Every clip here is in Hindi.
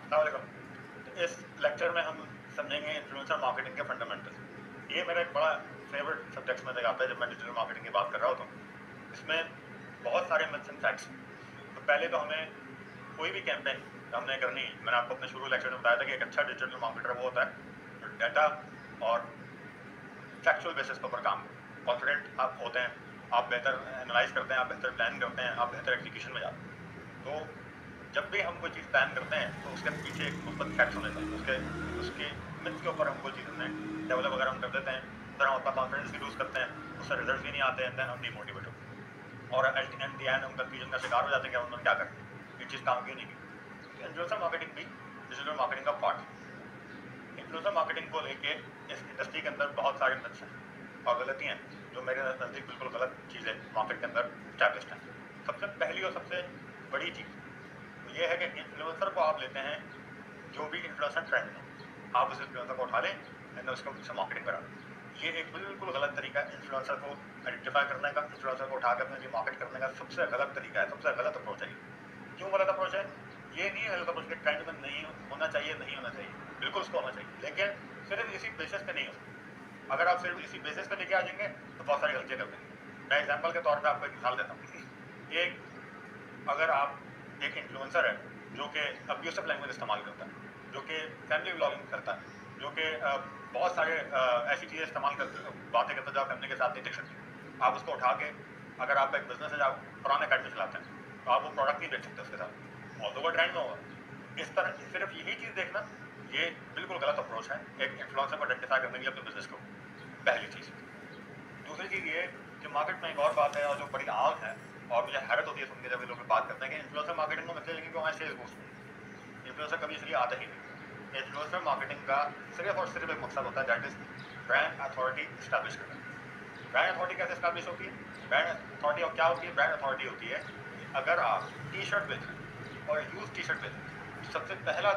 तो इस लेक्चर में हम समझेंगे इन्फ्लुएंसर मार्केटिंग के फंडामेंटल्स। ये मेरा एक बड़ा फेवरेट सब्जेक्ट में से आता है जब मैं डिजिटल मार्केटिंग की बात कर रहा होता हूँ। इसमें बहुत सारे मिथ्स एंड फैक्ट्स। तो पहले तो हमें कोई भी कैंपेन हमने करनी, मैंने आपको अपने शुरू लेक्चर में बताया था कि एक अच्छा डिजिटल मार्केटर वो होता है जो डाटा और फैक्चुअल बेसिस पर काम, कॉन्फिडेंट आप होते हैं, आप बेहतर एनालाइज करते हैं, आप बेहतर प्लान करते हैं, आप बेहतर एग्जीक्यूशन में जाते हैं। तो जब भी हम कोई चीज़ प्लान करते हैं तो उसके पीछे एक मुस्बत फैक्ट्स होने चाहिए, उसके मिथ्स के ऊपर हम कोई चीज़ हमने डेवलप अगर हम कर देते हैं तो हम अपना कॉन्फिडेंस भी लूज़ करते हैं, उससे रिजल्ट भी नहीं आते हैं, देन हम डीमोटिवेट होते हैं और एट द एंड हम कंफ्यूजन का शिकार हो जाते हैं कि उन्होंने क्या करना, ये चीज़ काम क्यों नहीं की। इन्फ्लुएंसर मार्केटिंग भी डिजिटल मार्केटिंग का पार्ट है। इन्फ्लुएंसर मार्केटिंग को लेके इस इंडस्ट्री के अंदर बहुत सारे मिथ्स हैं और गलतियाँ हैं जो मेरे नज़दीक बिल्कुल गलत चीज़ें मार्केट के अंदर स्टैब्लिश्ड हैं। सबसे पहली और सबसे बड़ी चीज़ तो ये है कि इन्फ्लुएंसर को आप लेते हैं, जो भी इन्फ्लुएंसर ट्रेंड है आप उस इन्फ्लुएंसर को उठा लें एंड उसको मार्केटिंग करा लें। ये एक बिल्कुल गलत तरीका है इन्फ्लुएंसर को आइडेंटिफाई करने का, इन्फ्लुएंसर को उठा कर अपने लिए मार्केट करने का सबसे गलत तरीका है, सबसे गलत अप्रोच है। क्यों गलत अप्रोच है? ये नहीं है गलत अप्रोच के ट्रेंड में नहीं होना चाहिए, नहीं होना चाहिए, बिल्कुल उसको होना चाहिए, लेकिन सिर्फ इसी बेसिस पे नहीं हो सकता। अगर आप सिर्फ इसी बेसिस पे लेके आ जाएंगे तो बहुत सारी गलतियाँ कर देंगे। मैं एग्जाम्पल के तौर पर आपको एक मिसाल देता हूँ। एक अगर आप एक इन्फ्लुएंसर है जो कि अब्यूसिव लैंग्वेज इस्तेमाल करता है, जो कि फैमिली व्लॉगिंग करता है, जो कि बहुत सारे ऐसी चीज़ें इस्तेमाल करते बातें करते जो आप फैमिली के साथ नहीं देख सकते, आप उसको उठा के अगर आपका एक बिजनेस है, आप पुराने अकेडमी चलाते हैं तो आप वो प्रोडक्ट नहीं बेच सकते उसके साथ, और तो वो ट्रेंड में होगा। इस तरह सिर्फ यही चीज़ देखना, ये बिल्कुल गलत अप्रोच है एक इन्फ्लुएंसर को आइडेंटिफाई करने के लिए अपने बिजनेस को। पहली चीज़। दूसरी चीज़ ये कि मार्केट में एक और बात है और जो बड़ी आम है और मुझे हैरत होती है सुन के जब लोग बात करते हैं कि इन्फ्लुएंसर मार्केटिंग में मतलब लेकिन क्यों सेल्स बूस्ट। इन्फ्लुएंसर कभी इसलिए आता ही नहीं। इन्फ्लुएंसर मार्केटिंग का सिर्फ और सिर्फ एक मकसद होता है, that is brand authority establish करना। ब्रांड अथॉरिटी कैसे इस्टेब्लिश होती है? ब्रांड अथॉरिटी और क्या होती है? ब्रांड अथॉरिटी होती है कि अगर आप टी शर्ट बेच रहे हैं और यूज टी शर्ट बेच रहे हैं तो सबसे पहला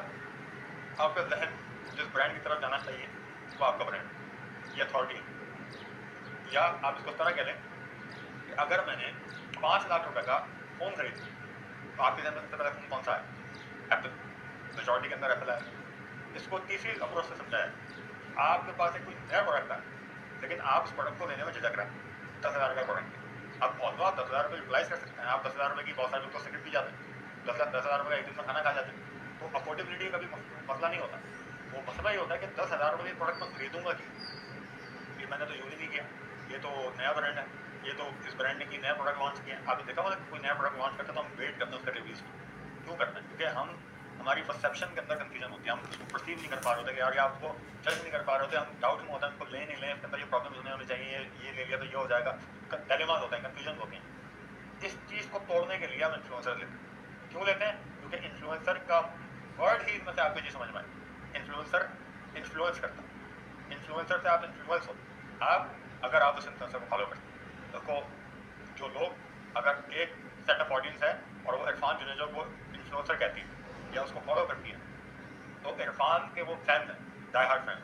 आपका जहन जिस ब्रांड की तरफ जाना चाहिए वो आपका ब्रांड, ये अथॉरिटी है। या आप इसको इस तरह कह लें कि अगर मैंने 5 लाख रुपए का फ़ोन खरीदा तो आपके जहन में सबसे पहला फ़ोन कौन सा है? एप्पल। मेजॉरिटी के अंदर एप्पल है। इसको तीसरी अप्रोच से समझाया, आपके पास एक कोई नया प्रोडक्ट है लेकिन आप उस प्रोडक्ट को लेने में झिझक रहे हैं। 10,000 का प्रोडक्ट आप बहुत आप 10,000 रुपये यूटिलाइज कर सकते हैं, आप 10,000 रुपये की बहुत सारे लोग तो सिगरेट पी जाते हैं, 10,000 रुपये का एक दिन में खाना खा जाते हैं। तो अफोर्डेबिलिटी का कभी मसला नहीं होता, वो मसला ये होता है कि 10,000 रुपये प्रोडक्ट मैं खरीदूंगा कि ये मैंने तो यूज ही नहीं किया, ये तो नया ब्रांड है, ये तो इस ब्रांड ने की नया प्रोडक्ट लॉन्च किया। आपने देखा होगा कोई नया प्रोडक्ट लॉन्च करता है तो हम वेट करते हैं उसका रिव्यूज क्यों करते हैं? क्योंकि हम हमारी परसेप्शन के अंदर कंफ्यूजन होती है, हम उसको परसीव नहीं कर पा रहे होते कि यार ये आपको जज नहीं कर पा रहे होते, हम डाउट में होता है उसको ले नहीं लें, इसके अंदर ये प्रॉब्लम होने चाहिए, ये ले लिया तो ये हो जाएगा, डायलेमास होते हैं, कंफ्यूजन होते हैं। इस चीज़ को तोड़ने के लिए हम इन्फ्लुएंसर लेते हैं। क्यों लेते हैं? क्योंकि इन्फ्लुएंसर का वर्ड ही इसमें से आपको ये समझ में आए, इन्फ्लुएंसर इन्फ्लुएंस करता है, इन्फ्लुएंसर से आप इन्फ्लुएंस हो। आप अगर आप उस इन्फ्लुएंसर को फॉलो करते हैं तो जो लोग अगर एक सेट ऑफ ऑडियंस है और वो इरफान जुनेजो को इन्फ्लुएंसर कहती है या उसको फॉलो करती है तो इरफान के वो फैन है, डाई हार्ड फैन,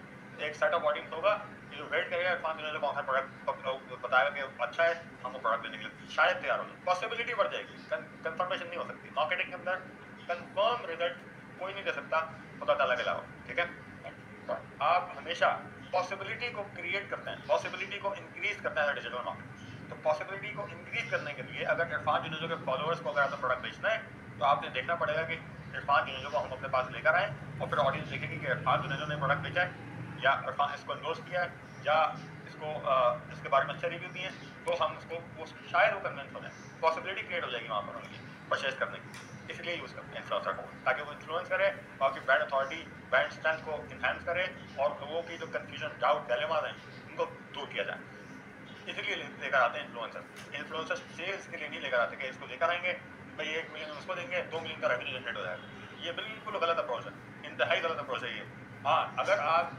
एक सेट ऑफ ऑडियंस होगा जो वेट करेगा इरफान जुनेजो कौन सा प्रोडक्ट बताएगा कि अच्छा है, हम वो प्रोडक्ट लेने के लिए शायद तैयार हो जाए। पॉसिबिलिटी बढ़ जाएगी, कंफर्मेशन नहीं हो सकती। मार्केटिंग के अंदर कंफर्म रिजल्ट कोई नहीं दे सकता खुदा ताला के अलावा, ठीक है? तो आप हमेशा पॉसिबिलिटी को क्रिएट करते हैं, पॉसिबिलिटी को इंक्रीज करते हैं डिजिटल मार्केट। तो पॉसिबिलिटी को इंक्रीज करने के लिए अगर इरफान जुनेजो के फॉलोअर्स को अगर आपको प्रोडक्ट बेचना है तो आपने देखना पड़ेगा कि इरफान जुनेजो को हम अपने पास लेकर आए और फिर ऑडियंस देखेगी कि इरफान जुनेजो ने प्रोडक्ट बेचा है या इरफान इसको एंडोर्स किया है या इसको इसके बारे में अच्छे रिव्यू दिए, तो हम उसको शायद वो कन्विंस हो जाए, पॉसिबिलिटी क्रिएट हो जाएगी वहाँ पर उनकी परचेज करने की। इसलिए यूज़ करते हैं इन्फ्लुएंसर को, ताकि वो इन्फ्लुएंस करे, आपकी ब्रांड अथॉरिटी, ब्रांड स्ट्रेंथ को इन्हांस करे और लोगों की जो कन्फ्यूजन, डाउट, डायलेमास हैं उनको दूर किया जाए। इसलिए लेकर आते हैं इन्फ्लुएंसर। इन्फ्लुएंसर सेल्स के लिए नहीं लेकर आते कि इसको लेकर आएंगे भाई 1 मिलियन उसको देंगे, 2 मिलियन का रेवेन्यू जनरेट हो जाएगा। ये बिल्कुल गलत अप्रोच है, इंतहाई गलत अप्रोच है ये। हाँ, अगर आप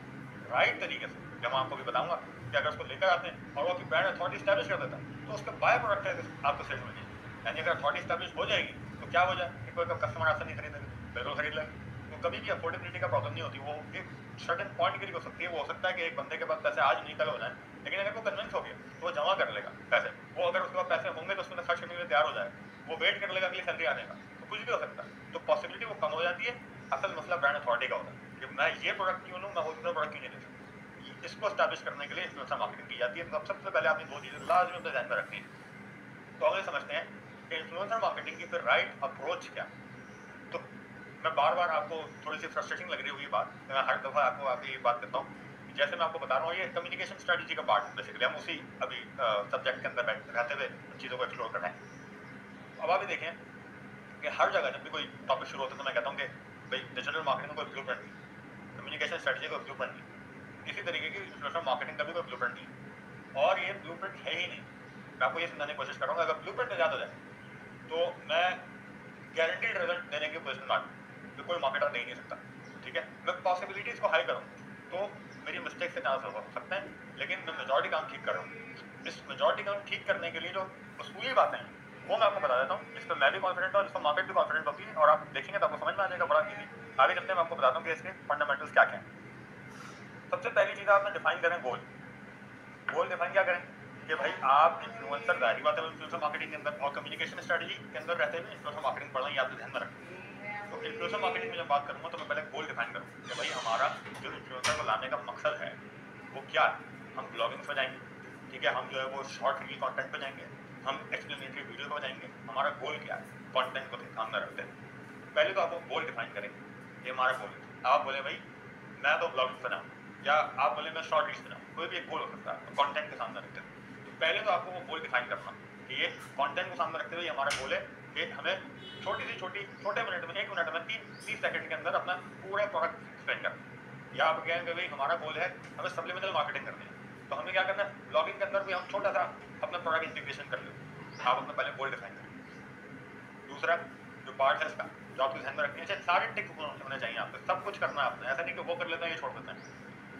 राइट तरीके से, जब मैं आपको भी बताऊंगा कि अगर उसको लेकर आते हैं और वो आपकी ब्रांड अथॉरिटी स्टैब्लिश कर देता है तो उसका बाय प्रोडक्ट है आपको सेल मिल जाएगी। यानी अगर अथॉरिटी स्टैब्लिश हो जाएगी तो क्या हो जाए कि कोई कस्टमर आपसे नहीं खरीदेगा, बिल्कुल खरीद लेंगे। तो कभी भी अफोर्डेबिलिटी का प्रॉब्लम नहीं होती, वो एक सर्टेन पॉइंट के लिए हो सकती है। वो हो सकता है कि एक बंदे के पास पैसे आज नहीं कल हो जाए, लेकिन अगर वो कन्विंस हो गया तो वो जमा कर लेगा पैसे। वो अगर उसके पास पैसे होंगे तो उसमें खर्च करने के लिए तैयार हो जाएगा, वो वेट कर लेगा कि सैलरी आने का, तो कुछ भी हो सकता है। तो पॉसिबिलिटी वो कम हो जाती है असल मसला ब्रांड अथॉरिटी का होता है कि मैं ये प्रोडक्ट क्यों लूँ, मैं वो दूसरा प्रोडक्ट क्यों नहीं ले सकता। इसको स्टैब्लिश करने के लिए इन्फ्लुएंसर मार्केटिंग की जाती है। तो सबसे पहले आपने दो चीज़ें लाजमी अपने ध्यान में रखनी है। तो अगले समझते हैं कि इन्फ्लुएंसर मार्केटिंग की फिर राइट अप्रोच क्या। तो मैं बार बार आपको थोड़ी सी फ्रस्ट्रेटिंग लग रही होगी बात, मैं हर दफ़ा आपको आके ये बात करता हूँ। जैसे मैं आपको बता रहा हूँ, ये कम्युनिकेशन स्ट्रेटजी का पार्ट है बेसिकली। हम उसी अभी सब्जेक्ट के अंदर रहते हुए चीज़ों को एक्सप्लोर कर रहे हैं। अब आप भी देखें कि हर जगह जब भी कोई टॉपिक शुरू होता है तो मैं कहता हूँ कि भाई डिजिटल मार्केटिंग का कोई ब्लूप्रिंट नहीं, कम्युनिकेशन स्ट्रेटजी का ब्लूप्रिंट नहीं, इसी तरीके की इन्फ्लुएंसर मार्केटिंग का भी कोई ब्लूप्रिंट नहीं। और ये ब्लूप्रिंट है ही नहीं। मैं आपको ये समझाने की कोशिश करूँगा, अगर ब्लूप्रिंट ईजाद हो जाए तो मैं गारंटीड रिजल्ट देने की पोजिशन में कोई मार्केटर दे ही नहीं सकता। ठीक है, मैं पॉसिबिलिटीज़ को हाई करूँ तो मेरी मिस्टेक से चांस हो सकते हैं, लेकिन मैं मेजॉरिटी काम ठीक कर रहा हूँ। इस मेजॉरिटी काम ठीक करने के लिए जो उसूली बातें हैं वो मैं आपको बता देता हूँ, जिस पर मैं भी कॉन्फिडेंट हूँ, जिस पर मार्केट भी कॉन्फिडेंट होती है, और आप देखेंगे तो आपको समझ में आ जाएगा बड़ा ईजी। आगे चलते मैं आपको बताता हूँ कि इसके फंडामेंटल्स क्या क्या हैं। सबसे पहली चीज़ आपने डिफाइन करें गोल। गोल डिफाइन क्या करें कि भाई आप इन्फ्लुएंसर, जाहिर बात है इन्फ्लुएंसर मार्केटिंग के अंदर और कम्युनिकेशन स्ट्रेटजी के अंदर रहते हुए इन्फ्लुएंसर मार्केटिंग पढ़ना ये आपको ध्यान में रखें। तो इन्फ्लुएंसर मार्केटिंग में जब बात करूँगा तो मैं पहले गोल डिफाइन करूँ कि भाई हमारा जो इन्फ्लुएंसर को लाने का मकसद है वो क्या है। हम ब्लॉगिंग पे जाएंगे, ठीक है, हम जो है वो शॉर्ट रील कंटेंट पे जाएंगे, हम एक्सप्लेनेटरी वीडियो पे जाएंगे, हमारा गोल क्या है, कंटेंट को ध्यान में रखते हैं। पहले तो आपको गोल डिफाइन करें, ये हमारा गोल है। आप बोले भाई मैं तो ब्लॉगिंग पे जाऊँ, या आप बोले मैं शॉर्ट रील्स पे जाऊँ, कोई भी एक गोल हो सकता है, तो कंटेंट के सामने रखते हैं। तो पहले तो आपको वो गोल डिफाइन करना कि ये कंटेंट को सामने रखते हुए हमारा गोल है कि हमें छोटे मिनट में, 1 मिनट में 30 सेकंड के अंदर अपना पूरा प्रोडक्ट एक्सप्लेन करना। या आप कहेंगे भाई हमारा गोल है हमें सप्लीमेंटल मार्केटिंग करनी है, तो हमें क्या करना है, ब्लॉगिंग के अंदर भी हम छोटा सा अपना प्रोडक्ट इंटीग्रेशन कर लें। आप अपना पहले गोल डिफाइन करें। दूसरा जो पार्ट है इसका, जो आपको ध्यान में रखनी है, सारे टिक होने चाहिए आपको, सब कुछ करना है आपने, ऐसा नहीं कि वो कर लेते हैं ये छोड़ देते हैं।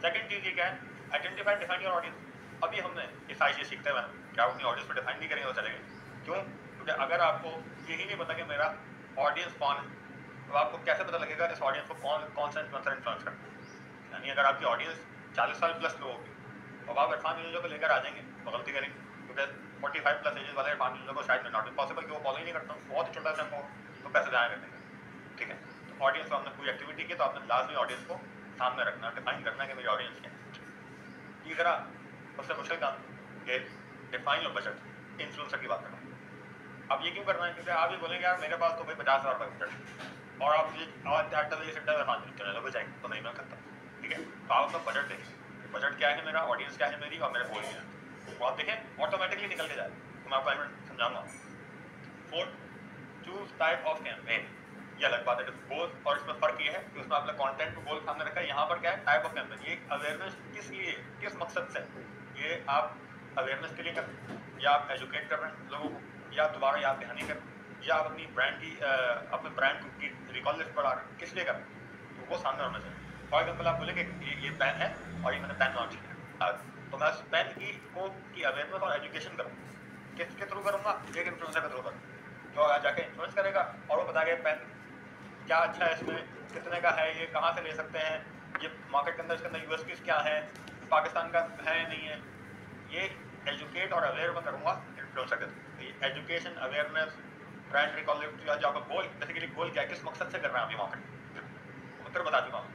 सेकंड चीज़ ये क्या है, आइडेंटिफाई डिफाइन योर ऑडियंस। अभी हमने ये सारी चीज़ सीखते हुए क्या अपनी ऑडियंस को डिफाइन नहीं करेंगे तो चलेंगे क्यों? क्योंकि अगर आपको यही नहीं पता कि मेरा ऑडियंस कौन है, तो आपको कैसे पता लगेगा इस ऑडियंस को कौन सा इन्फ्लुएंसर इन्फ्लुएंस करता है। यानी अगर आपकी ऑडियंस 40 साल प्लस लोग होगी, अब आप इरफान यूजर को लेकर आ जाएंगे तो गलती करेंगे, क्योंकि 45 प्लस एजेस वाले इरफान यूजर को शायद नॉट पॉसिबल कि वो फॉलो ही नहीं करता, बहुत ही छोटा सा हो तो पैसे जाया कर देंगे। ठीक है, तो ऑडियंस को हमने कोई एक्टिविटी की तो आपने लाजमी ऑडियंस को सामने रखना, डिफाइन करना कि मेरी ऑडियंस क्या है। तीसरा सबसे मुश्किल काम कि डिफाइन योर बजट। इन्फ्लुएंसर की बात कर रहा हूँ। अब ये क्यों करना है, क्योंकि आप ये बोलेंगे यार मेरे पास तो भाई 50,000 रुपये बजट है और आप ये जाएंगे तो नहीं मिल सकता। ठीक है, तो आप अपना बजट देखें, बजट क्या है मेरा, ऑडियंस क्या है मेरी, और मेरा गोल क्या है, तो आप देखें ऑटोमेटिकली निकल के जाए। तो मैं आपको समझाऊंगा। Fourth, choose type of campaign. ये अलग बात है गोल, और इसमें फर्क ये है कि उसमें आपने कंटेंट को गोल सामने रखा है, यहाँ पर क्या है टाइप ऑफ कैंपेन। ये अवेयरनेस किस लिए, किस मकसद से, ये आप अवेयरनेस के लिए कर रहे हैं, या आप एजुकेट कर रहे हैं लोगों को, या दोबारा याद दहानी कर, या आप अपनी ब्रांड की अपने ब्रांड की रिकॉल लिस्ट बढ़ा रहे हैं, किस लिए कर रहे हैं, तो वो सामने होना चाहिए। फॉर एग्जाम्पल आप बोले कि ये पेन है और ये मैंने पेन लॉन्च किया, तो मैं उस पेन की अवेयरनेस और एजुकेशन करूँ, किसके थ्रू करूँगा, एक इन्फ्लुएंसर के थ्रू करूँ, जो जाके इन्फ्लुएंस करेगा और वो बताएगा पेन क्या अच्छा है, इसमें कितने का है, ये कहाँ से ले सकते हैं, ये मार्केट के अंदर इसके अंदर यूएसपीज क्या है, पाकिस्तान का है नहीं है। ये एजुकेट और अवेयर में करूँगा इन्फ्लुएंसर के through. Education, awareness, brand recall, जो आपका गोल बेसिकली गोल क्या है, किस मकसद से कर रहे हैं आप ये मार्केट, उत्तर बता चुका हूँ।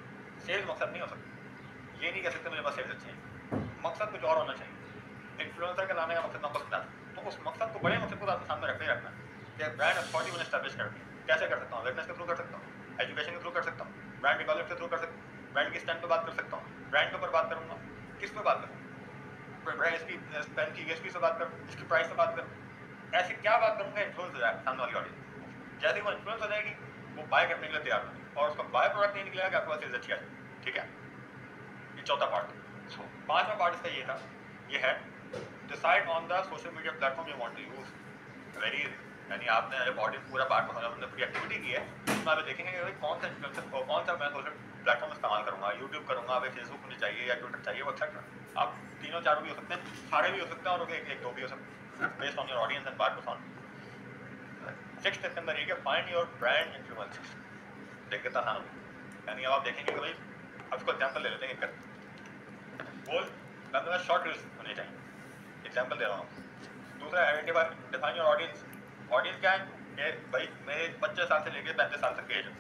सेल्स मकसद नहीं हो सकता, ये नहीं कह सकते मेरे पास सेल्स अच्छे हैं, मकसद कुछ और होना चाहिए। इन्फ्लुएंसर के लाने का मकसद आपको समझा, तो उस मकसद को, बड़े मकसद को आपके सामने रखना ही रखना कि ब्रांड अथॉरिटी मैंने एस्टैब्लिश करनी है। कैसे कर सकता हूँ, अवेयरनेस के थ्रू कर सकता हूँ, एजुकेशन के थ्रू कर सकता हूँ, ब्रांड रिकॉल के थ्रू कर सकता हूँ, ब्रांड की स्टैंड पर बात कर सकता हूँ, ब्रांड के ऊपर बात करूँगा, किस पे बात करूँ, ब्रांड इसकी पेन की यूएसपी से बात करूँ, इसकी प्राइस से बात करूँ, ऐसी क्या बात करूँगा इन्फ्लुएंस हो जाएगा सामने वाली ऑडियंस। जैसे वो इन्फ्लुएंस हो जाएगी वो बाय करने के लिए तैयार होगी, और उसका बाय प्रोडक्ट नहीं निकलेगा कि आपके पास सेल्स अच्छी आ जाए। ठीक है, ये चौथा पार्ट। पांचवा पार्ट इसका ये था, ये है decide on the social media platform you want to use. Very easy, यानी आपने जब ऑडियंस पूरा पार्ट में हमने पूरी एक्टिविटी की है, उसमें आप देखेंगे कि कौन सा इन्फ्लुएंसर, कौन सा मैं सोशल प्लेटफॉर्म इस्तेमाल करूँगा, यूट्यूब करूँगा, अभी फेसबुक मुझे चाहिए या ट्विटर चाहिए, वो एक्सेट्रा। आप तीनों चारों भी हो सकते हैं, सारे भी हो सकते हैं, और एक दो भी हो सकते हैं, based on your audience and part perform. Sixth इसके अंदर ये कि फाइंड योर ब्रांड इन्फ्लुएंसर्स। देख कितना आसान हो, यानी अब आप देखेंगे कि भाई अब इसको एग्जाम्पल ले लेते हैं, गोल मेरा शॉर्ट रील्स होने चाहिए, एग्जाम्पल दे रहा हूँ। दूसरा identify define your audience. Audience क्या है कि भाई मेरे 25 साल से लेकर 35 साल तक की एज है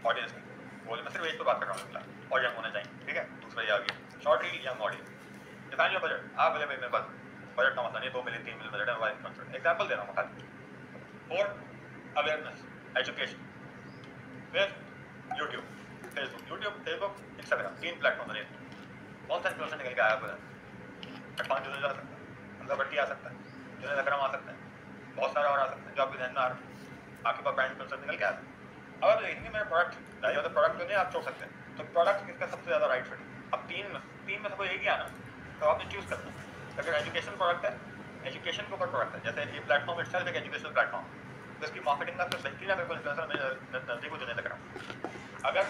ऑडियंस की, गोल मैं सिर्फ एज पे बात कर रहा हूँ फिलहाल, और यंग होने चाहिए, ठीक है। दूसरा ये आ गया short reel young audience, define your budget. आप बोले भाई मेरे पास बजट का मसला नहीं, 2 मिलियन 3 मिलियन बजट है, मोबाइल इन्फ्लुएंसर एग्जाम्पल दे रहा हूँ खाली। और अवेयरनेस, एजुकेशन, फिर यूट्यूब, फेसबुक, इंस्टाग्राम, 3 प्लेटफॉर्म है। कौन सा इन्फ्लुएंसर निकल के आया पूरा? अरफान जुनेद आ सकता है, हमजा भट्टी आ सकता है, जुनेद अकरम आ सकता है, बहुत सारा और आ सकता है जो आपके ध्यान में आ रहा है। आपके पास ब्रांड इन्फ्लुएंसर निकल के आया। अब आप देखेंगे मेरा प्रोडक्ट या तो प्रोडक्ट नहीं आप छोड़ सकते हैं, तो प्रोडक्ट किसका सबसे ज़्यादा राइट फिट? अब तीन में से कोई एक ही आना, तो आपने चूज़ करना। अगर एजुकेशन प्रोडक्ट है, एजुकेशन के ऊपर प्रोडक्ट है, जैसे ये प्लेटफॉर्म इटसेल्फ एक एजुकेशनल प्लेटफॉर्म, तो इसकी मार्केटिंग का फिर बेहतरीन अगर कोई इन्फ्लुएंसर मेरे नज़दीक को जुनेद अकरम। अगर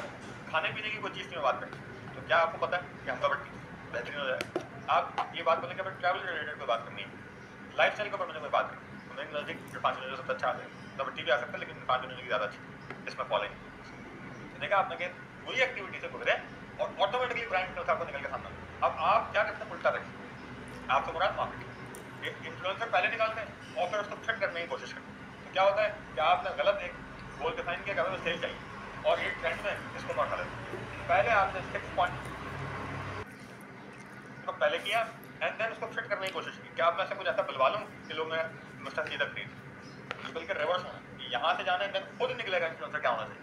खाने पीने की कोई चीज़ की मैं बात करें, तो क्या आपको पता है कि हमजा भट्टी बेहतरीन हो जाए? आप ये बात बोलें कि अगर ट्रैवल रिलेटेड कोई बात करनी है, लाइफ स्टाइल के ऊपर मुझे कोई बात करें, तो मेरे नज़दीक 5 मिनट सबसे अच्छा आ जाएगा। हमजा भट्टी भी आ सकता है, लेकिन 5 मिनट की ज़्यादा अच्छी इसमें फॉलोइंग। देखा आपने कि वही एक्टिविटी से गुजरे और ऑटोमेटिकली ब्रांड इन्फ्लुएंसर आपको निकल के सामने। अब आप क्या करते हैं, उल्टा रखें। आपसे मुराद मार्केटिंग, इन्फ्लुएंसर पहले निकालते हैं और फिर उसको फिट करने की कोशिश करते हैं। तो क्या होता है कि आपने गलत एक गोल डिफाइन किया, कि सेल चाहिए और एक ट्रेंड में इसको नॉट गलत। पहले आपने 6 पॉइंट को पहले किया एंड देन उसको फिट करने की कोशिश की। क्या आप में से कुछ ऐसा बुलवा लूँ कि लोग मैं मिस्टर सीधा खरीद, बल्कि रिवर्स होना, यहाँ से जाना है खुद निकलेगा इन्फ्लुएंसर क्या होना चाहिए।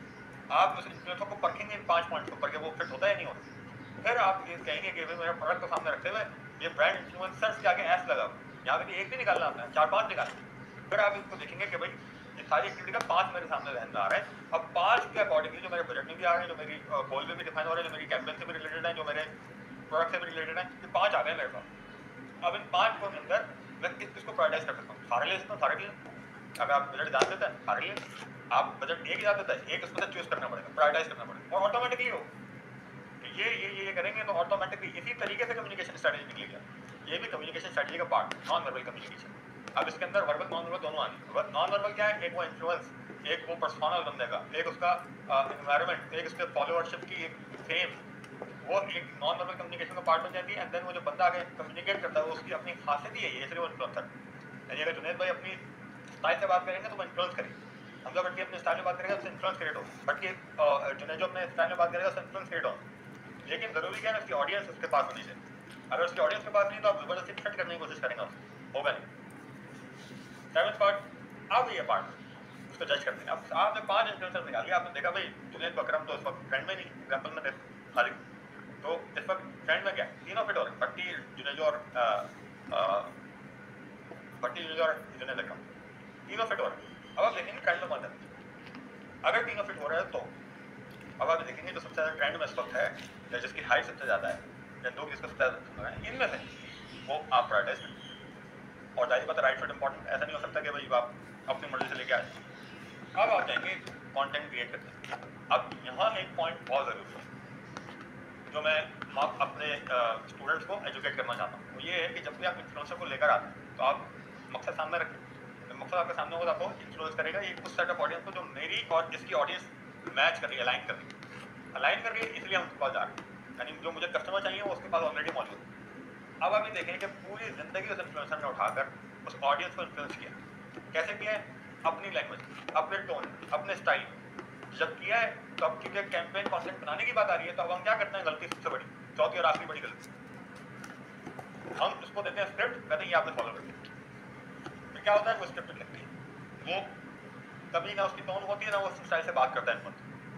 आप उस इन्फ्लुएंसर को परखेंगे इन 5 पॉइंट्स को, कि वो फिट होता है नहीं होता। फिर आप ये कहेंगे कि भाई मेरा प्रोडक्ट को सामने रखते हुए ये ब्रांड इन्फ्लुएंसर्स के आगे एस लगा, यहाँ पे एक भी निकालना आपने, 4-5 निकालना। फिर आप इसको देखेंगे कि भाई ये सारी एक्टिविटी का 5 मेरे सामने रहने आ रहा है। अब 5 के अकॉर्डिंगली जो मेरे बजट में भी आ रहे हैं, जो मेरी गोल में भी डिफाइन हो रहे हैं, जो मेरी कैंपेन से भी रिलेटेड है, जो मेरे प्रोडक्ट से भी रिलेटेड है, ये 5 आ गए मेरे पास। अब इन 5 को अंदर मैं किसको प्रायोरिटाइज कर सकता हूँ? सारे ले सकता हूँ, सारे ले। अगर आप बजट जान देते हैं सारे ले, आप बजट एक ही जान देता है, एक उसमें से चूज करना पड़ेगा, प्रायोरिटाइज करना पड़ेगा, और ऑटोमेटिकली हो ये करेंगे तो ऑटोमेटिकली इसी तरीके से कम्युनिकेशन स्ट्रेटजी निकलेगा। ये भी कम्युनिकेशन स्ट्रेटजी का पार्ट, नॉन वर्बल कम्युनिकेशन। अब इसके अंदर वर्बल नॉन वर्बल दोनों आएंगे। नॉन वर्बल क्या है? एक वो इन्फ्लुएंस, एक वो पर्सोनल बंदे का, एक उसका एनवायरनमेंट, एक उसके फॉलोअरशिप की एक फेम, वो एक नॉन वर्बल कम्युनिकेशन का पार्ट हो जाती है। एंड देन वो जो बंदा आगे कम्युनिकेट करता है, वो उसकी अपनी खासियत ही है, ये सिर्फ वो इन्फ्लुएंसर। यानी अगर जुनेद भाई अपनी स्टाइल से बात करेंगे तो वो इन्फ्लुएंस करेंगे, हमजा भट्टी अपने स्टाइल में बात करेगा उससे इन्फ्लुएंस क्रिएट हो, बट ये जुनेद जो अपने स्टाइल में बात करेगा उससे इन्फ्लुएंस क्रिएट हो। लेकिन जरूरी क्या है, उसकी ऑडियंस उसके पास होनी चाहिए। अगर उसकी ऑडियंस के पास नहीं तो आप जबरदस्ती फिट करने की कोशिश करेंगे, होगा नहीं। 7th पार्ट, अब ये पार्ट उसको जज करते हैं। अब आपने 5 इन्फ्लुएंसर निकाल लिया, आपने देखा भाई जुनेद अकरम तो इस वक्त ट्रेंड में नहीं, एग्जाम्पल में खाली, तो इस वक्त ट्रेंड में क्या तीनों फिट हो रहे हैं, भट्टी जुनेद और जुनेद अकरम, तीनों फिट हो रहे हैं। अब आप देखेंगे ट्रेंड में कौन है। अगर तीनों फिट हो रहे हैं तो अब आप देखेंगे जो सबसे ज़्यादा ट्रेंड में इस वक्त है, या जिसकी हाइट सबसे ज़्यादा है, या लोग जिसको सबसे ज़्यादा सुन रहे हैं, इनमें से वो आप प्रायोरिटाइज करें। और जाहिर बात है राइट फिट इंपॉर्टेंट, ऐसा नहीं हो सकता कि भाई आप अपनी मर्जी से लेके आए। अब आप जाएंगे कंटेंट क्रिएट करते हैं। अब यहाँ एक पॉइंट बहुत ज़रूरी है जो मैं अपने स्टूडेंट्स को एजुकेट करना चाहता हूँ, वो ये है कि जब भी आप इन्फ्लुएंसर को लेकर आते हैं तो आप मकसद सामने रखें। तो मकसद आपके सामने होगा, आपको इन्फ्लुएंस करेगा ये उस सेट ऑफ ऑडियंस को जो मेरी और इसकी ऑडियंस मैच कर रही है, अलाइन कर रही है, इसलिए हम उसके पास जा रहे हैं। यानी जो मुझे कस्टमर चाहिए वो उसके पास ऑलरेडी मौजूद है। अब आप ये देखें कि पूरी ज़िंदगी उस इन्फ्लुएंसर ने उठाकर उस ऑडियंस को इन्फ्लुएंस किया। कैसे किया है? अपनी लैंग्वेज, अपने टोन, अपने स्टाइल। जब किया है तो अब क्योंकि कैंपेन कॉन्टेंट बनाने की बात आ रही है, तो अब हम क्या करते हैं, गलती सबसे बड़ी, चौथी और आखिरी बड़ी गलती, हम उसको देते हैं स्क्रिप्ट, कहते हैं ये आपने फॉलो कर दिया। तो क्या होता है, वो स्क्रिप्ट लिखती है, वो कभी ना उसकी टोन होती है ना वो स्टाइल से बात करता है।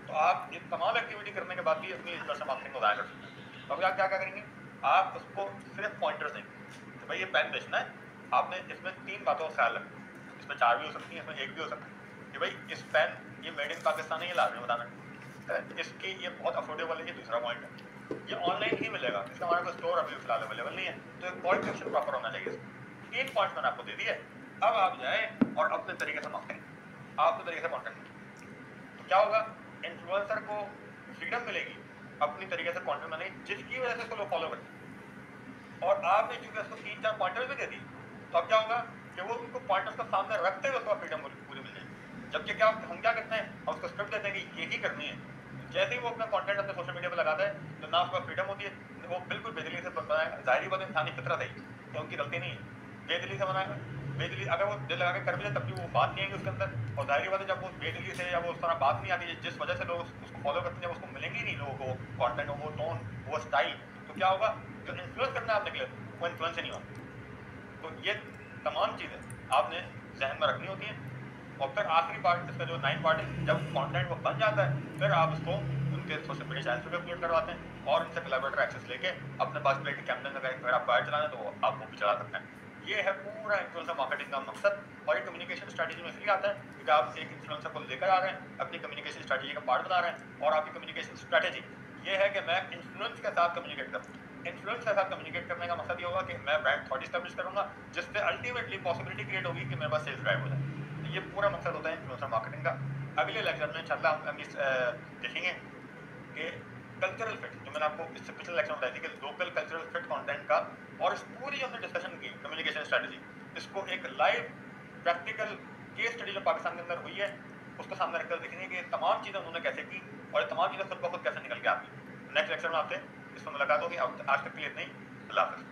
तो आप ये तमाम एक्टिविटी करने के बाद भी अपनी इन्फ्लुएंसर मार्केटिंग को ज़ाया कर सकते हैं। तो अभी आप क्या करेंगे, आप उसको सिर्फ पॉइंटर्स देंगे तो भाई ये पेन बेचना है, आपने इसमें 3 बातों का ख्याल रखना, इसमें 4 भी हो सकती है, इसमें 1 भी हो सकती है, कि भाई इस पेन ये मेड इन पाकिस्तान है, ये लाजमी बताना, इसकी ये बहुत अफोर्डेबल है, ये दूसरा पॉइंट है, ये ऑनलाइन ही मिलेगा, इसका हमारे पास स्टोर अभी फिलहाल अवेलेबल नहीं है, तो एक पॉइंट सेक्शन प्रॉपर होना चाहिए। 3 पॉइंट्स मैंने आपको दे दिए। अब आप जाएँ और अपने तरीके से मार्केटिंग, अपने तरीके से कॉन्टेंट, तो क्या होगा, इन्फ्लुएंसर को फ्रीडम मिलेगी अपनी तरीके से कंटेंट बनाने, जिसकी वजह से उसको लोग फॉलो करते। और आपने चूंकि उसको 3-4 पॉइंटर्स भी दे दी, तो अब क्या होगा कि वो उनको पॉइंटर्स को सामने रखते हुए उसको फ्रीडम पूरी मिल जाएगी। जबकि क्या हम क्या करते हैं, हम उसको स्क्रिप्ट देते हैं कि यही करनी है, जैसे ही वो अपना कंटेंट अपने सोशल मीडिया पर लगाता है तो ना उसको फ्रीडम होती है, वो बिल्कुल बेदली से बनाएगा। जाहिर बात इंसानी फितरत है, तो उनकी गलती नहीं है, बेदली से बनाएगा। बेदली अगर वो दिल लगा के कर भी ले तब भी वो बात नहीं आएगी उसके अंदर, और जाहिर बात है जब वो बेदली से या वो उस तरह बात नहीं आती जिस वजह से लोग उसको फॉलो करते हैं, जब उसको मिलेंगे नहीं लोगों को कंटेंट, वो टोन, वो स्टाइल, तो क्या होगा, जो इन्फ्लुएंस करना आप निकले वो इन्फ्लुएंस ही नहीं होगा। तो ये तमाम चीज़ें आपने जहन में रखनी होती हैं। और फिर आखिरी पार्ट, इसका जो 9 पार्ट है, जब कंटेंट वो बन जाता है फिर आप उसको उनके सोशल मीडिया चैनल पर अपलोड करवाते हैं और उनसे कोलैबोरेटर एक्सेस लेके अपने पास प्लेट कैंपेन अगर आपको ऐड चलाना है तो वो आप वो भी चला सकते हैं। ये है पूरा इन्फ्लुएंसर मार्केटिंग का मकसद। और ये कम्युनिकेशन स्ट्रैटेजी में इसलिए आता है क्योंकि आप एक इन्फ्लुएंसर को लेकर आ रहे हैं, अपनी कम्युनिकेशन स्ट्रैटेजी का पार्ट बना रहे हैं, और आपकी कम्युनिकेशन स्ट्रैटेजी ये है कि मैं इन्फ्लुएंस के साथ कम्युनिकेट करूँ। इन्फ्लुएंस के साथ कम्युनिकेट करने का मकसद ये होगा कि मैं ब्रांड थॉट इस्टेब्लिश करूँगा, जिससे अल्टीमेटली पॉसिबिलिटी क्रिएट होगी कि मेरे पास सेल्स ड्राइव हो जाए। तो ये पूरा मकसद होता है इन्फ्लुएंसर मार्केटिंग का। अगले लेक्चर में इंशाल्लाह हम इस देखेंगे कि कल्चरल फिट, जो मैंने आपको इससे पिछले लेक्चर में बताई थी कि लोकल कल्चरल फिट कंटेंट का, और इस पूरी हमने डिस्कशन की कम्युनिकेशन स्ट्रेटजी, इसको एक लाइव प्रैक्टिकल केस स्टडी जो पाकिस्तान के अंदर हुई है उसको सामने रखकर देखेंगे कि तमाम चीज़ें उन्होंने कैसे की और ये तमाम चीज़ें खुद ब खुद कैसे निकल के आती। नेक्स्ट लेक्चर में आपसे इसमें मुलाकात होगी। आज तक के लिए इतना ही। अल्लाह हाफ़िज़।